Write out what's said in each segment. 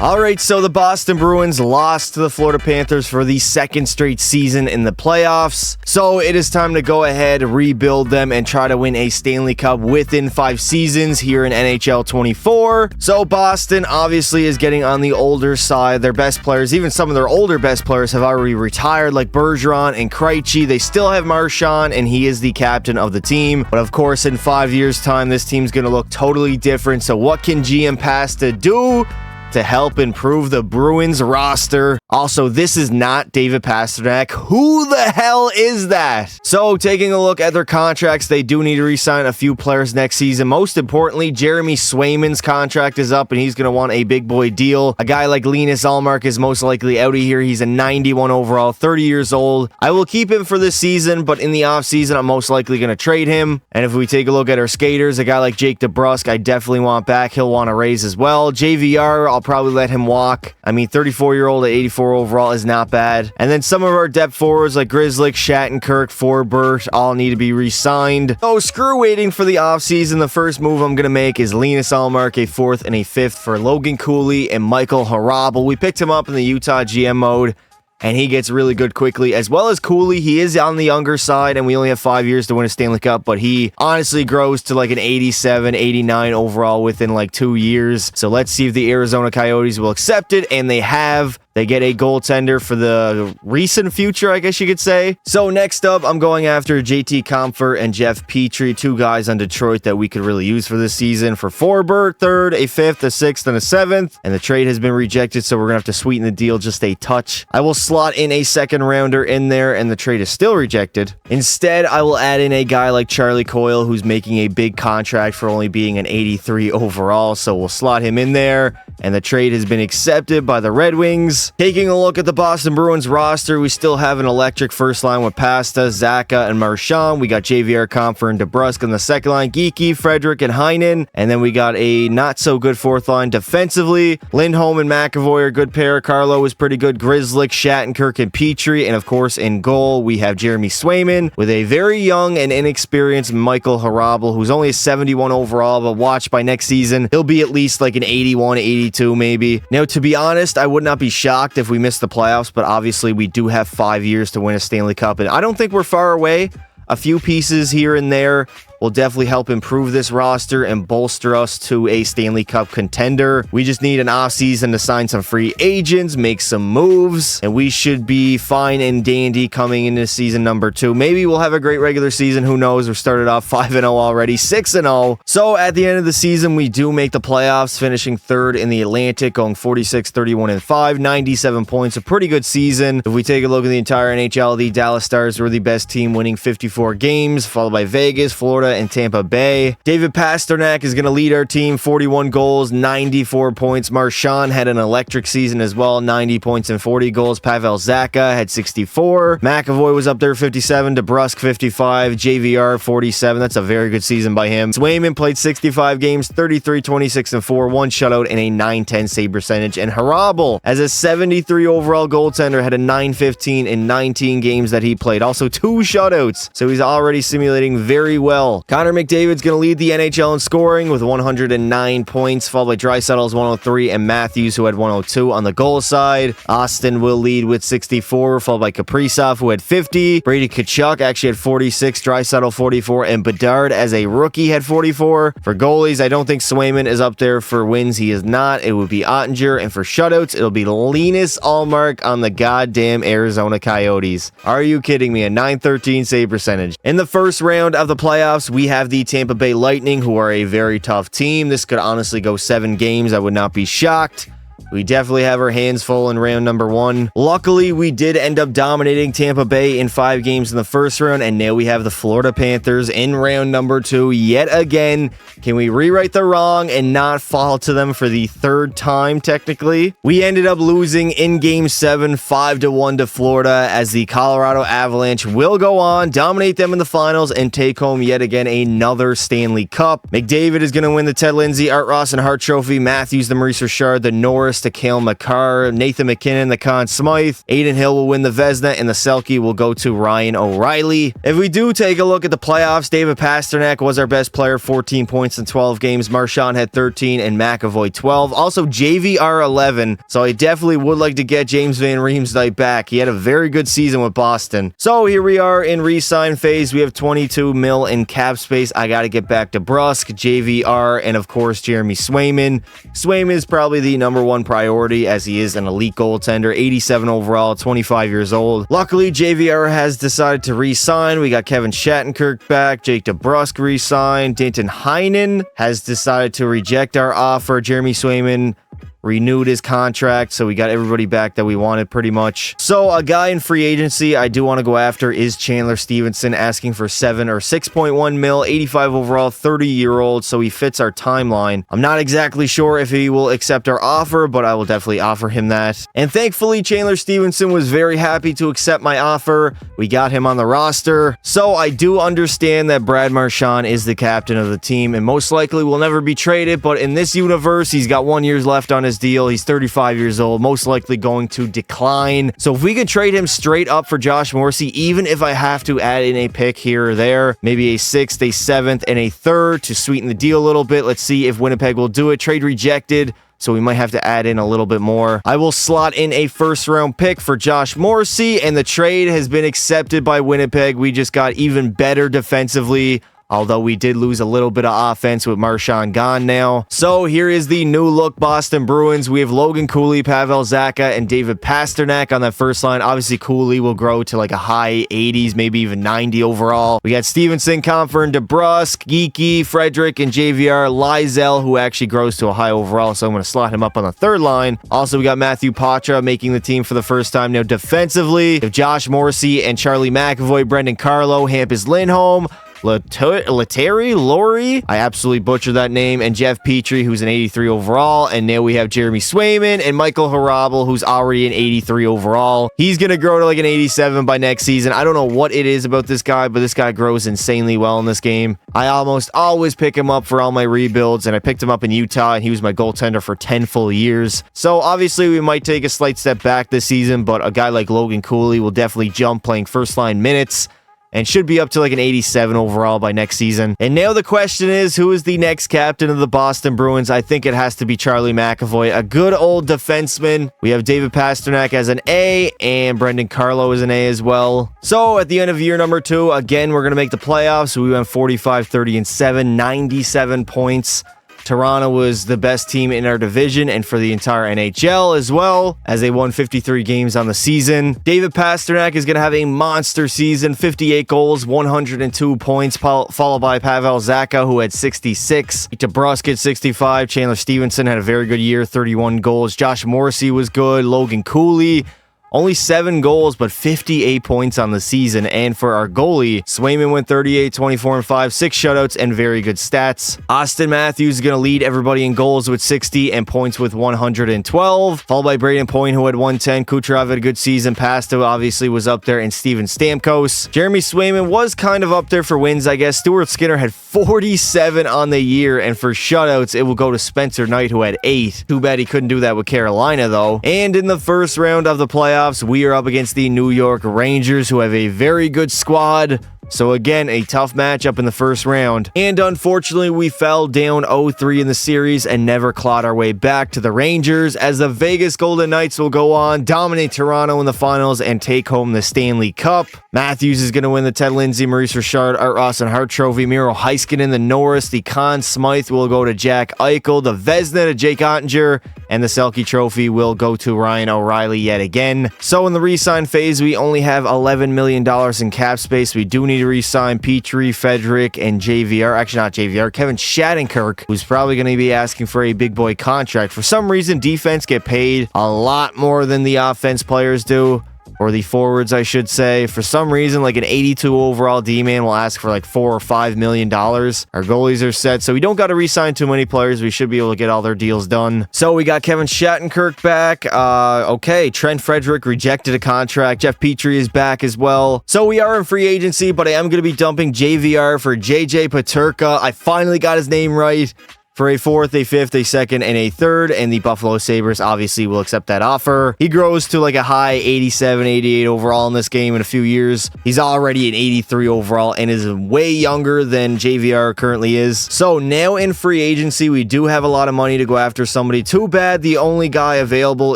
All right, so the Boston Bruins lost to the Florida Panthers for the second straight season in the playoffs. So it is time to go ahead, rebuild them, and try to win a Stanley Cup within 5 seasons here in NHL 24. So Boston obviously is getting on the older side. Their best players, even some of their older best players, have already retired, like Bergeron and Krejci. They still have Marchand, and he is the captain of the team. But of course, in 5 years' time, this team's going to look totally different. So what can GM Pasta do to help improve the Bruins roster? Also, this is not David Pastrnak. Who the hell is that? So, taking a look at their contracts, they do need to re-sign a few players next season. Most importantly, Jeremy Swayman's contract is up, and he's going to want a big boy deal. A guy like Linus Ullmark is most likely out of here. He's a 91 overall, 30 years old. I will keep him for this season, but in the offseason, I'm most likely going to trade him. And if we take a look at our skaters, a guy like Jake DeBrusk, I definitely want back. He'll want a raise as well. JVR, I'll probably let him walk. I mean, 34-year-old at 84 overall is not bad. And then some of our depth forwards like Grzelcyk, Shattenkirk, Forbert all need to be re-signed. So screw waiting for the offseason. The first move I'm going to make is Linus Ullmark, a 4th and a 5th for Logan Cooley and Michael Harabel. We picked him up in the Utah GM mode, and he gets really good quickly, as well as Cooley. He is on the younger side, and we only have 5 years to win a Stanley Cup, but he honestly grows to like an 87, 89 overall within like 2 years. So let's see if the Arizona Coyotes will accept it, and they have. They get a goaltender for the recent future, I guess you could say. So next up, I'm going after JT Compher and Jeff Petrie, 2 guys on Detroit that we could really use for this season. For Forbert, 3rd, a 5th, a 6th, and a 7th. And the trade has been rejected, so we're going to have to sweeten the deal just a touch. I will slot in a 2nd rounder in there, and the trade is still rejected. Instead, I will add in a guy like Charlie Coyle, who's making a big contract for only being an 83 overall. So we'll slot him in there, and the trade has been accepted by the Red Wings. Taking a look at the Boston Bruins roster, we still have an electric first line with Pasta, Zacha, and Marchand. We got JVR, Compher, and DeBrusk on the second line, Geeky, Frederick, and Heinen. And then we got a not-so-good fourth line defensively. Lindholm and McAvoy are a good pair. Carlo is pretty good. Grzelcyk, Shattenkirk, and Petrie. And, of course, in goal, we have Jeremy Swayman with a very young and inexperienced Michael Harabel, who's only a 71 overall, but watch by next season, he'll be at least like an 81, 82 maybe. Now, to be honest, I would not be shocked if we miss the playoffs, but obviously we do have 5 years to win a Stanley Cup, and I don't think we're far away. A few pieces here and there will definitely help improve this roster and bolster us to a Stanley Cup contender. We just need an offseason to sign some free agents, make some moves, and we should be fine and dandy coming into season number 2. Maybe we'll have a great regular season. Who knows? We're started off 5-0 already, 6-0. So at the end of the season, we do make the playoffs, finishing 3rd in the Atlantic, going 46, 31-5, 97 points. A pretty good season. If we take a look at the entire NHL, the Dallas Stars were the best team, winning 54 games, followed by Vegas, Florida, and Tampa Bay. David Pastrnak is going to lead our team, 41 goals, 94 points. Marchand had an electric season as well, 90 points and 40 goals. Pavel Zacha had 64. McAvoy was up there, 57. DeBrusk, 55. JVR, 47. That's a very good season by him. Swayman played 65 games, 33, 26, and 4, 1 shutout, and a 910 save percentage. And Harabel, as a 73 overall goaltender, had a 915 in 19 games that he played. Also 2 shutouts, so he's already simulating very well. Connor McDavid's going to lead the NHL in scoring with 109 points, followed by Draisaitl's 103 and Matthews, who had 102 on the goal side. Austin will lead with 64, followed by Kaprizov, who had 50. Brady Tkachuk actually had 46, Draisaitl 44, and Bedard as a rookie had 44. For goalies, I don't think Swayman is up there. For wins, he is not. It would be Ottinger, and for shutouts, it'll be Linus Ullmark on the goddamn Arizona Coyotes. Are you kidding me? A 913 save percentage. In the first round of the playoffs, we have the Tampa Bay Lightning, who are a very tough team. This could honestly go 7 games. I would not be shocked. We definitely have our hands full in round number 1. Luckily, we did end up dominating Tampa Bay in 5 games in the first round, and now we have the Florida Panthers in round number 2 yet again. Can we rewrite the wrong and not fall to them for the 3rd time, technically? We ended up losing in Game 7, 5-1 to Florida, as the Colorado Avalanche will go on, dominate them in the finals, and take home yet again another Stanley Cup. McDavid is going to win the Ted Lindsay, Art Ross, and Hart Trophy. Matthews, the Maurice Richard, the Norris, goes to Cale Makar. Nathan McKinnon, the Conn Smythe. Aiden Hill will win the Vezina, and the Selke will go to Ryan O'Reilly. If we do take a look at the playoffs, David Pastrnak was our best player, 14 points in 12 games. Marchand had 13 and McAvoy 12. Also, JVR 11. So I definitely would like to get James Van Riemsdyk back. He had a very good season with Boston. So here we are in re-sign phase. We have 22 mil in cap space. I got to get back to Brusque, JVR, and of course, Jeremy Swayman. Swayman is probably the number one priority as he is an elite goaltender, 87 overall, 25 years old. Luckily, JVR has decided to re-sign. We got Kevin Shattenkirk back, Jake DeBrusk re-signed, Danton Heinen has decided to reject our offer. Jeremy Swayman renewed his contract, so we got everybody back that we wanted pretty much. So a guy in free agency I do want to go after is Chandler Stevenson, asking for 7 or 6.1 mil, 85 overall, 30-year-old, so he fits our timeline. I'm not exactly sure if he will accept our offer, but I will definitely offer him that. And thankfully, Chandler Stevenson was very happy to accept my offer. We got him on the roster. So I do understand that Brad Marchand is the captain of the team and most likely will never be traded, but in this universe, he's got 1 year left on his deal. He's 35 years old, most likely going to decline. So if we could trade him straight up for Josh Morrissey, even if I have to add in a pick here or there, maybe a 6th, a 7th, and a 3rd to sweeten the deal a little bit. Let's see if Winnipeg will do it. Trade rejected, so we might have to add in a little bit more. I will slot in a 1st round pick for Josh Morrissey, and the trade has been accepted by Winnipeg. We just got even better defensively, although we did lose a little bit of offense with Marchand gone now. So here is the new look Boston Bruins. We have Logan Cooley, Pavel Zacha, and David Pastrnak on that first line. Obviously, Cooley will grow to like a high 80s, maybe even 90 overall. We got Stevenson, Compher, DeBrusk, Geeky, Frederick, and JVR. Lysell, who actually grows to a high overall, so I'm going to slot him up on the 3rd line. Also, we got Matthew Patra making the team for the first time. Now, defensively, we have Josh Morrissey and Charlie McAvoy, Brendan Carlo, Hampus Lindholm, Letary, Laurie, I absolutely butchered that name, and Jeff Petrie, who's an 83 overall, and now we have Jeremy Swayman and Michael Harabel, who's already an 83 overall. He's going to grow to like an 87 by next season. I don't know what it is about this guy, but this guy grows insanely well in this game. I almost always pick him up for all my rebuilds, and I picked him up in Utah, and he was my goaltender for 10 full years. So obviously, we might take a slight step back this season, but a guy like Logan Cooley will definitely jump playing first line minutes and should be up to like an 87 overall by next season. And now the question is, who is the next captain of the Boston Bruins? I think it has to be Charlie McAvoy, a good old defenseman. We have David Pastrnak as an A, and Brendan Carlo as an A as well. So at the end of year number 2, again, we're going to make the playoffs. We went 45, 30, and 7, 97 points. Toronto was the best team in our division and for the entire NHL as well, as they won 53 games on the season. David Pastrnak is going to have a monster season, 58 goals, 102 points, followed by Pavel Zacha, who had 66. DeBrusk had 65. Chandler Stevenson had a very good year, 31 goals. Josh Morrissey was good. Logan Cooley, only 7 goals, but 58 points on the season. And for our goalie, Swayman went 38, 24, and 5, 6 shutouts, and very good stats. Austin Matthews is going to lead everybody in goals with 60 and points with 112, followed by Braden Point, who had 110. Kucherov had a good season. Pasto obviously was up there, and Steven Stamkos. Jeremy Swayman was kind of up there for wins, I guess. Stuart Skinner had 47 on the year, and for shutouts, it will go to Spencer Knight, who had 8. Too bad he couldn't do that with Carolina, though. And in the first round of the playoffs, we are up against the New York Rangers, who have a very good squad. So again, a tough matchup in the first round. And unfortunately, we fell down 0-3 in the series and never clawed our way back to the Rangers, as the Vegas Golden Knights will go on, dominate Toronto in the finals, and take home the Stanley Cup. Matthews is going to win the Ted Lindsay, Maurice Richard, Art Ross, and Hart Trophy. Miro Heiskanen, the Norris, the Conn Smythe will go to Jack Eichel, the Vezina to Jake Ottinger, and the Selke Trophy will go to Ryan O'Reilly yet again. So in the re-sign phase, we only have $11 million in cap space. We do need to re-sign Petrie, Frederick, and JVR. Actually, not JVR. Kevin Shattenkirk, who's probably going to be asking for a big boy contract. For some reason, defense get paid a lot more than the offense players do. Or the forwards, I should say. For some reason, like an 82 overall D-man will ask for like $4 or $5 million. Our goalies are set, so we don't got to re-sign too many players. We should be able to get all their deals done. So we got Kevin Shattenkirk back. Okay, Trent Frederick rejected a contract. Jeff Petrie is back as well. So we are in free agency, but I am going to be dumping JVR for JJ Paterka. I finally got his name right. for a 4th, a 5th, a 2nd, and a 3rd, and the Buffalo Sabres obviously will accept that offer. He grows to like a high 87, 88 overall in this game in a few years. He's already an 83 overall and is way younger than JVR currently is. So now in free agency, we do have a lot of money to go after somebody. Too bad the only guy available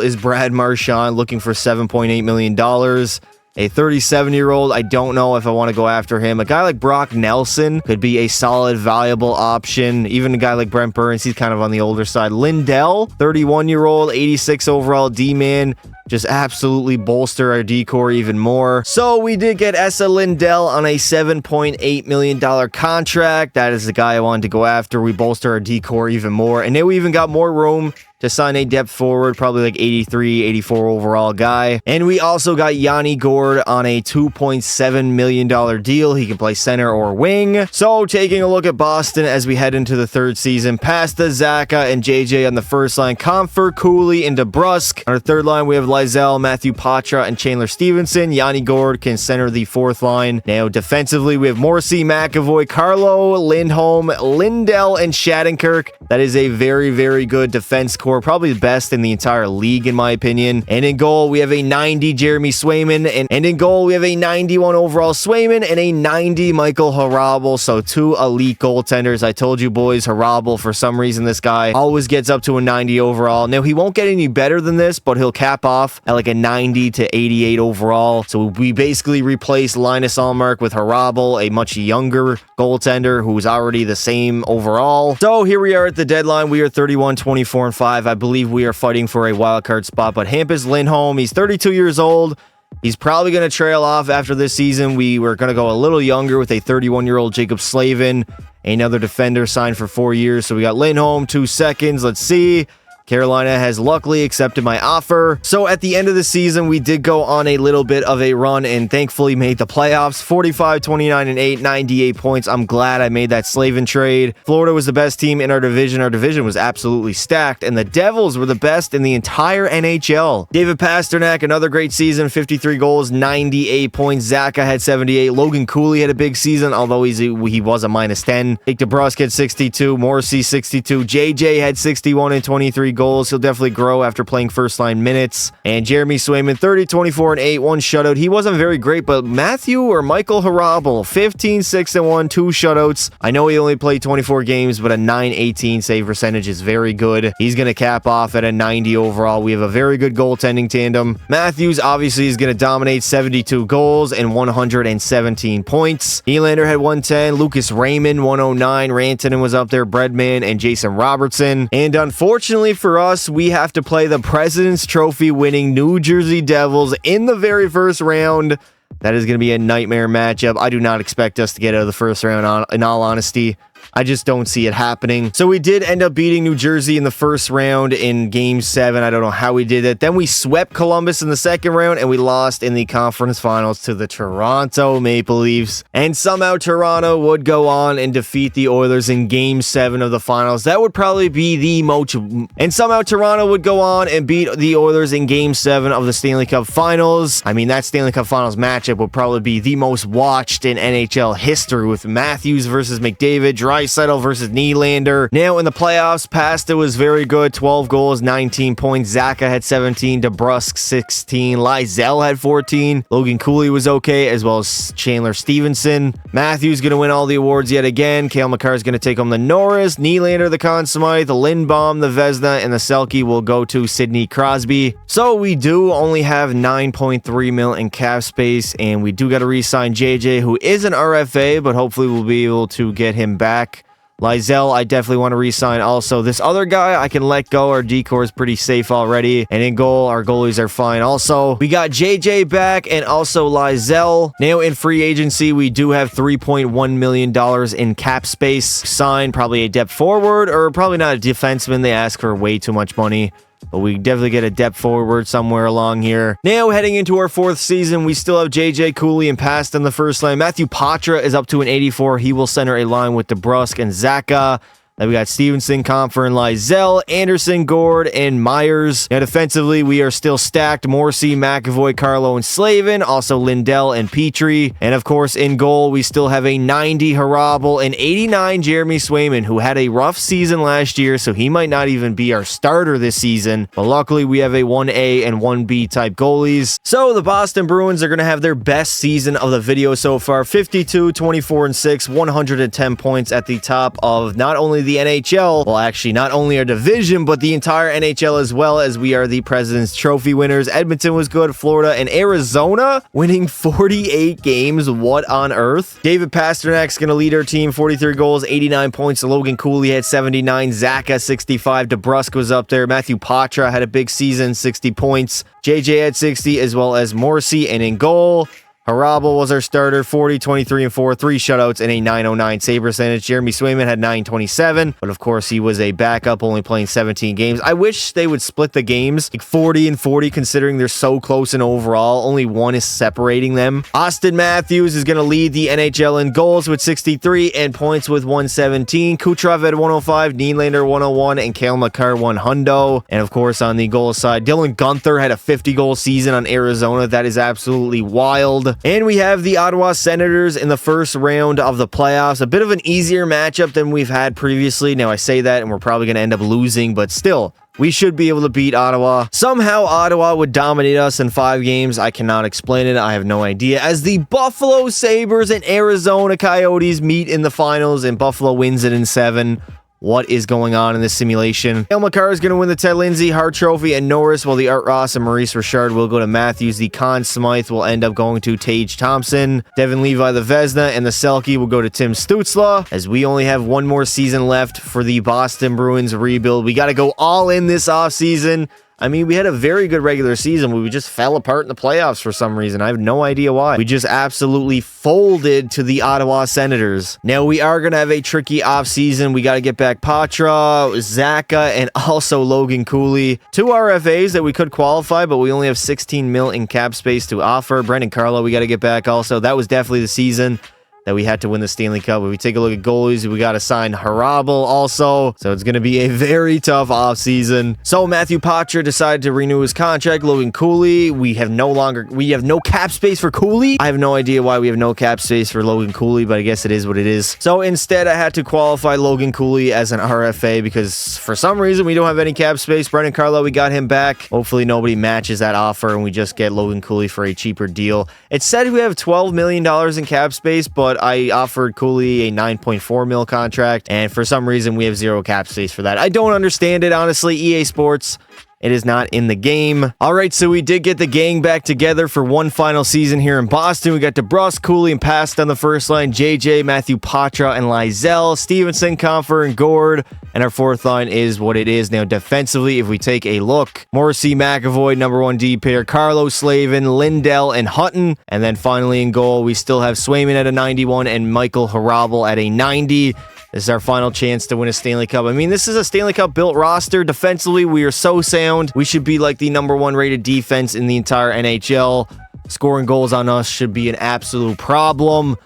is Brad Marchand, looking for $7.8 million. A 37-year-old, I don't know if I want to go after him. A guy like Brock Nelson could be a solid, valuable option. Even a guy like Brent Burns, he's kind of on the older side. Lindell, 31-year-old, 86 overall D-man. Just absolutely bolster our D-core even more. So we did get Esa Lindell on a $7.8 million contract. That is the guy I wanted to go after. We bolster our D-core even more. And then we even got more room to sign a depth forward, probably like 83, 84 overall guy. And we also got Yanni Gourde on a $2.7 million deal. He can play center or wing. So taking a look at Boston as we head into the 3rd season, Pasta, Zacha, and JJ on the first line, Comfort, Cooley, and DeBrusk. On our 3rd line, we have Lizell, Matthew Patra, and Chandler Stevenson. Yanni Gourde can center the 4th line. Now defensively, we have Morrissey, McAvoy, Carlo, Lindholm, Lindell, and Shattenkirk. That is a very, very good defense core. Probably the best in the entire league, in my opinion. And in goal, we have a 90 Jeremy Swayman. And in goal, we have a 91 overall Swayman and a 90 Michael Harabel. So 2 elite goaltenders. I told you boys, Harabel, for some reason, this guy always gets up to a 90 overall. Now, he won't get any better than this, but he'll cap off at like a 90 to 88 overall. So we basically replace Linus Ullmark with Harabel, a much younger goaltender who's already the same overall. So here we are at the deadline. We are 31, 24, and 5. I believe we are fighting for a wild card spot, but Hampus Lindholm, he's 32 years old. He's probably going to trail off after this season. We were going to go a little younger with a 31-year-old Jacob Slavin, another defender signed for 4 years. So we got Lindholm, 2 seconds. Let's see. Carolina has luckily accepted my offer. So at the end of the season, we did go on a little bit of a run and thankfully made the playoffs. 45, 29, and 8, 98 points. I'm glad I made that Slavin trade. Florida was the best team in our division. Our division was absolutely stacked, and the Devils were the best in the entire NHL. David Pastrnak, another great season, 53 goals, 98 points. Zacha had 78. Logan Cooley had a big season, although he was a -10. Jake DeBrusk had 62. Morrissey, 62. JJ had 61 and 23 goals. He'll definitely grow after playing first line minutes. And Jeremy Swayman, 30, 24, and 8, 1 shutout. He wasn't very great, but Matthew or Michael Harabel, 15, 6, and 1, 2 shutouts. I know he only played 24 games, but a .918 save percentage is very good. He's going to cap off at a 90 overall. We have a very good goaltending tandem. Matthews obviously is going to dominate, 72 goals and 117 points. Nylander had 110. Lucas Raymond, 109. Rantanen was up there. Breadman and Jason Robertson. And unfortunately for us, we have to play the President's Trophy winning New Jersey Devils in the very first round. That is going to be a nightmare matchup. I do not expect us to get out of the first round, in all honesty. I just don't see it happening. So we did end up beating New Jersey in the first round in Game 7. I don't know how we did it. Then we swept Columbus in the second round, and we lost in the conference finals to the Toronto Maple Leafs. And somehow Toronto would go on and defeat the Oilers in Game 7 of the finals. That would probably be the most... And somehow Toronto would go on and beat the Oilers in Game 7 of the Stanley Cup Finals. I mean, that Stanley Cup Finals matchup would probably be the most watched in NHL history, with Matthews versus McDavid, Draisaitl versus Nylander. Now in the playoffs, Pasta was very good, 12 goals, 19 points. Zacha had 17, DeBrusk 16, Lizell had 14. Logan Cooley was okay, as well as Chandler Stevenson. Matthews going to win all the awards yet again. Cale Makar is going to take home the Norris. Nylander the Conn Smythe, the Lindbaum, the Vezina, and the Selke will go to Sidney Crosby. So we do only have $9.3 million in cap space, and we do got to re-sign JJ, who is an RFA, but hopefully we'll be able to get him back. Lizell, I definitely want to re-sign also. This other guy, I can let go. Our decor is pretty safe already. And in goal, our goalies are fine. Also, we got JJ back and also Lizell. Now in free agency, we do have $3.1 million in cap space. Sign probably a depth forward, or probably not a defenseman. They ask for way too much money. But we definitely get a depth forward somewhere along here. Now, heading into our 4th season, we still have JJ, Cooley, and Pasta in the first line. Matthew Patra is up to an 84. He will center a line with DeBrusk and Zacha. Then we got Stevenson, Comfer, and Lizell, Anderson, Gord, and Myers. Now defensively, we are still stacked. Morrissey, McAvoy, Carlo, and Slavin. Also Lindell and Petrie. And of course, in goal, we still have a 90 Harabel and 89 Jeremy Swayman, who had a rough season last year, so he might not even be our starter this season. But luckily, we have a 1A and 1B type goalies. So the Boston Bruins are going to have their best season of the video so far. 52, 24, and 6, 110 points at the top of not only the NHL, well, actually, not only our division, but the entire NHL as well, as we are the President's Trophy winners. Edmonton was good, Florida, and Arizona winning 48 games. What on earth? David Pasternak's going to lead our team, 43 goals, 89 points. Logan Cooley had 79, Zaka 65, DeBrusk was up there. Matthew Patra had a big season, 60 points. JJ had 60, as well as Morrissey. And in goal, Harabel was our starter, 40, 23, and 4, 3 shutouts, and a 909 save percentage. Jeremy Swayman had 927, but of course he was a backup, only playing 17 games. I wish they would split the games, like 40 and 40, considering they're so close in overall. Only one is separating them. Austin Matthews is going to lead the NHL in goals with 63 and points with 117. Kucherov had 105, Nylander 101, and Cale Makar 100. And of course, on the goal side, Dylan Guenther had a 50-goal season on Arizona. That is absolutely wild. And we have the Ottawa Senators in the first round of the playoffs. A bit of an easier matchup than we've had previously. Now, I say that, and we're probably going to end up losing, but still, we should be able to beat Ottawa. Somehow, Ottawa would dominate us in 5 games. I cannot explain it. I have no idea. As the Buffalo Sabres and Arizona Coyotes meet in the finals, and Buffalo wins it in 7. What is going on in this simulation? Cale Makar is going to win the Ted Lindsay, Hart Trophy, and Norris, while the Art Ross and Maurice Richard will go to Matthews. The Conn Smythe will end up going to Tage Thompson. Devin Levi, the Vezina, and the Selke will go to Tim Stützle, as we only have one more season left for the Boston Bruins rebuild. We got to go all in this offseason. I mean, we had a very good regular season, but we just fell apart in the playoffs for some reason. I have no idea why. We just absolutely folded to the Ottawa Senators. Now, we are going to have a tricky offseason. We got to get back Patra, Zaka, and also Logan Cooley. 2 RFAs that we could qualify, but we only have 16 mil in cap space to offer. Brendan Carlo, we got to get back also. That was definitely the season that we had to win the Stanley Cup. If we take a look at goalies, we got to sign Harabel also. So it's going to be a very tough offseason. So Matthew Patra decided to renew his contract. Logan Cooley, we have no cap space for Cooley. I have no idea why we have no cap space for Logan Cooley, but I guess it is what it is. So instead, I had to qualify Logan Cooley as an RFA because for some reason we don't have any cap space. Brendan Carlo, we got him back. Hopefully nobody matches that offer and we just get Logan Cooley for a cheaper deal. It said we have $12 million in cap space, but I offered Cooley a 9.4 mil contract, and for some reason we have 0 cap space for that. I don't understand it, honestly. EA Sports, it is not in the game. All right, so we did get the gang back together for one final season here in Boston. We got DeBrusk, Cooley, and Past on the first line. JJ, Matthew Patra, and Lizell. Stevenson, Comfer, and Gord. And our fourth line is what it is. Now, defensively, if we take a look, Morrissey, McAvoy, number 1 D pair, Carlo, Slavin, Lindell, and Hutton. And then finally in goal, we still have Swayman at a 91 and Michael Harabel at a 90. This is our final chance to win a Stanley Cup. I mean, this is a Stanley Cup built roster. Defensively, we are so sound. We should be like the number 1 rated defense in the entire NHL. Scoring goals on us should be an absolute problem.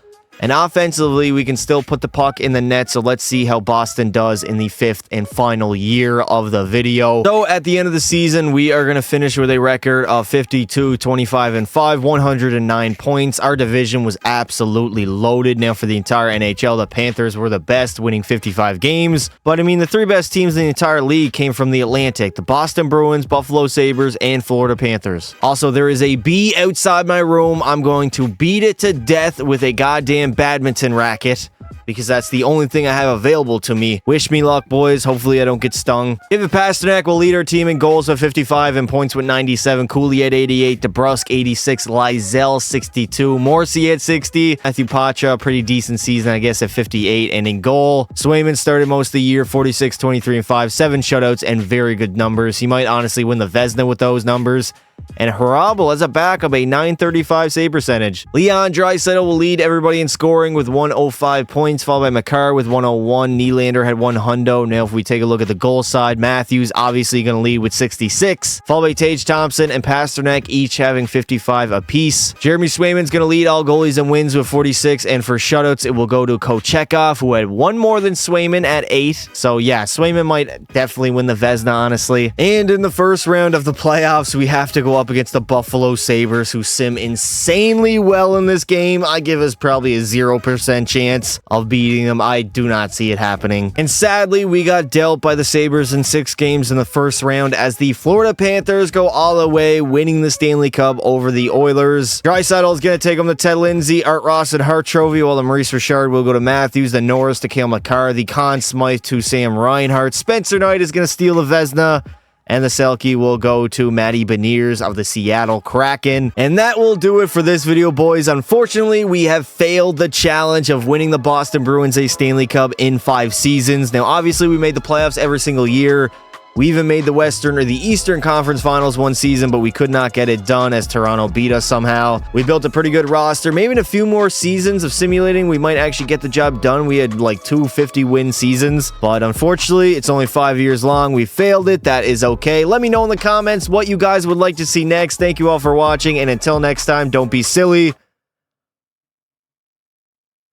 And offensively, we can still put the puck in the net, so let's see how Boston does in the 5th and final year of the video. So at the end of the season, we are going to finish with a record of 52, 25, and 5, 109 points. Our division was absolutely loaded. Now for the entire NHL, the Panthers were the best, winning 55 games. But I mean, the 3 best teams in the entire league came from the Atlantic: the Boston Bruins, Buffalo Sabres, and Florida Panthers. Also, there is a bee outside my room. I'm going to beat it to death with a goddamn badminton racket because that's the only thing I have available to me. Wish me luck, boys. Hopefully I don't get stung. David Pastrnak will lead our team in goals with 55 and points with 97. Cooley at 88. DeBrusk 86. Lizell 62. Morrissey at 60. Matthew Patra, pretty decent season, I guess, at 58. And in goal, Swayman started most of the year, 46, 23, and 5. 7 shutouts and very good numbers. He might honestly win the Vezina with those numbers. And Harabel has a backup, a 935 save percentage. Leon Draisaitl will lead everybody in scoring with 105 points, followed by Makar with 101. Nylander had 100. Now, if we take a look at the goal side, Matthews obviously going to lead with 66, followed by Tage Thompson and Pasternak, each having 55 apiece. Jeremy Swayman's going to lead all goalies and wins with 46, and for shutouts, it will go to Kochetkov, who had one more than Swayman at 8. So yeah, Swayman might definitely win the Vezina, honestly. And in the first round of the playoffs, we have to go up against the Buffalo Sabres, who sim insanely well in this game. I give us probably a 0% chance of beating them. I do not see it happening. And sadly, we got dealt by the Sabres in 6 games in the first round as the Florida Panthers go all the way, winning the Stanley Cup over the Oilers. Draisaitl is going to take them to Ted Lindsay, Art Ross, and Hart Trophy, while the Maurice Richard will go to Matthews, the Norris to Cale Makar, the Conn Smythe to Sam Reinhart. Spencer Knight is going to steal the Vezina, and the Selke will go to Matty Beniers of the Seattle Kraken. And that will do it for this video, boys. Unfortunately, we have failed the challenge of winning the Boston Bruins a Stanley Cup in 5 seasons. Now, obviously, we made the playoffs every single year. We even made the Western or the Eastern Conference Finals one season, but we could not get it done as Toronto beat us somehow. We built a pretty good roster. Maybe in a few more seasons of simulating, we might actually get the job done. We had like 2 50-win seasons, but unfortunately, it's only 5 years long. We failed it. That is okay. Let me know in the comments what you guys would like to see next. Thank you all for watching, and until next time, don't be silly.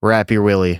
Wrap your willy.